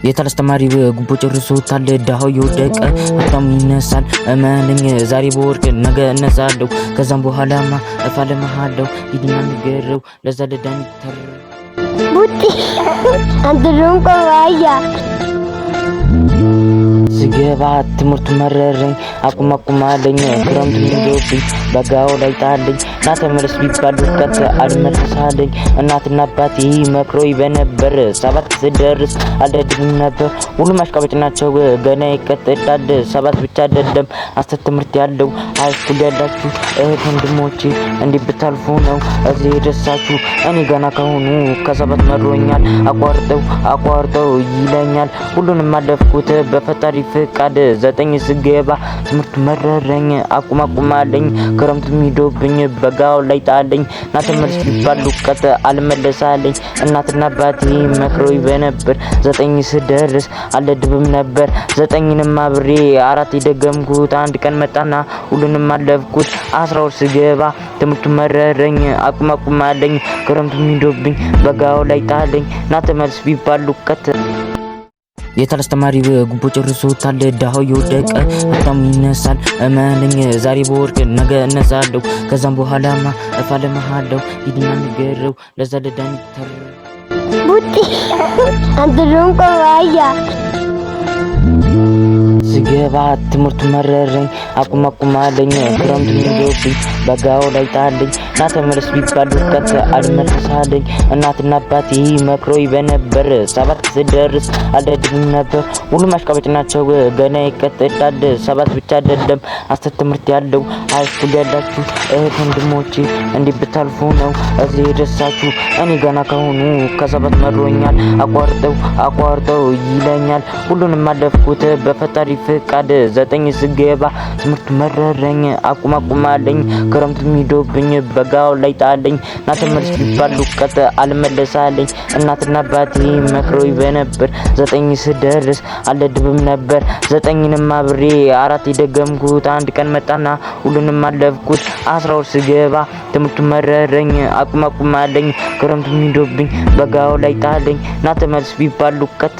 የተለስተማሪ ጉቦ ጨርሶታል ዳው ይወደቀ አጣም ይነሳል እመነኝ ዛሬ በወርቅ ነገ እነሳለሁ ከዛም በኋላማ እፋለማለሁ ይድና ንገረው ለዛ ደዳን ተር ቡቲ አንተሩም ቆያ ስገባ ትምህርቱ መረረኝ አቁማለኝ ክረምቱ ይንዶብኝ በጋው ላይ ጣለኝ ናተመለስ ቢባል ወቀት አልመለሳለኝ እናትና አባቴ መክሮኝ በነበር ሰባት ስደርስ አልደድም ነበር ሁሉም አሽቃባጭ ናቸው ገና ይቀጥላል ሰባት ብቻ አይደለም አስር ትምህርት ያለው ሃይስኩል ያላችሁ እህት ወንድሞቼ እንዲህ ብታልፉ ነው እዚህ ደሳችሁ እኔ ገና ከሆኑ ከሰባት መሮኛል አቋርጠው ይለኛል ሁሉንም አለፍኩት በፈጣሪ ፍቃድ ዘጠኝ ስገባ ትምህርቱ መረረኝ አቁማለኝ ክረምቱ ሚዶብኝ በጋው ላይ ጣለኝ ናተመለስ ቢባል ወቀት አልመለሳለኝ እናትና አባቴ መክሮኝ በነበር ዘጠኝ ስደርስ አልደድብም ነበር ዘጠኝንም አብሬ አራት የደገምኩት አንድ ቀን መጣና ሁሉንም አለፍኩት 12 ስገባ ትምህርቱ መረረኝ አቁማለኝ ክረምቱ ሚዶብኝ በጋው ላይ ጣለኝ ናተመለስ ቢባል ወቀት የተለስተማሪ ጉቦ ጨርሶታል ዳው ይወደቀ አጣም ይነሳል እመነኝ ዛሬ በወርቅ ነገ እነሳለሁ ከዛም በኋላማ እፋለማለሁ ይድና ንገረው ለዛ ደዳን ተር ቡቲ አንተሩም ቆያ ስገባ ትምህርቱ መረረኝ አቁማለኝ ክረምቱ ይንዶብኝ በጋው ላይ ጣለኝ ናተመለስ ቢባል ወቀት አልመለሳለኝ እናትና አባቴ መክሮኝ በነበር ሰባት ስደርስ አልደድም ነበር ሁሉም አሽቃባጭ ናቸው ገና ይቀጥላል ሰባት ብቻ አይደለም አስር ትምህርት ያለው ሃይስኩል ያላችሁ እህት ወንድሞቼ እንዲህ ብታልፉ ነው እዚህ ደሳችሁ እኔ ገና ከሆኑ ከሰባት መሮኛል አቋርጠው ይለኛል ሁሉንም አለፍኩት በፈጣሪ ፍቃድ ዘጠኝ ስገባ ትምህርቱ መረረኝ አቁማለኝ ክረምቱ ሚዶብኝ በጋው ላይ ጣለኝ ናተመለስ ቢባል ወቀት አልመለሳለኝ እናትና አባቴ መክሮኝ በነበር ዘጠኝ ስደርስ አልደድብም ነበር ዘጠኝንም አብሬ አራት የደገምኩት አንድ ቀን መጣና ሁሉንም አለፍኩት 12 ስገባ ትምህርቱ መረረኝ አቁማለኝ ክረምቱ ሚዶብኝ በጋው ላይ ጣለኝ ናተመለስ ቢባል ወቀት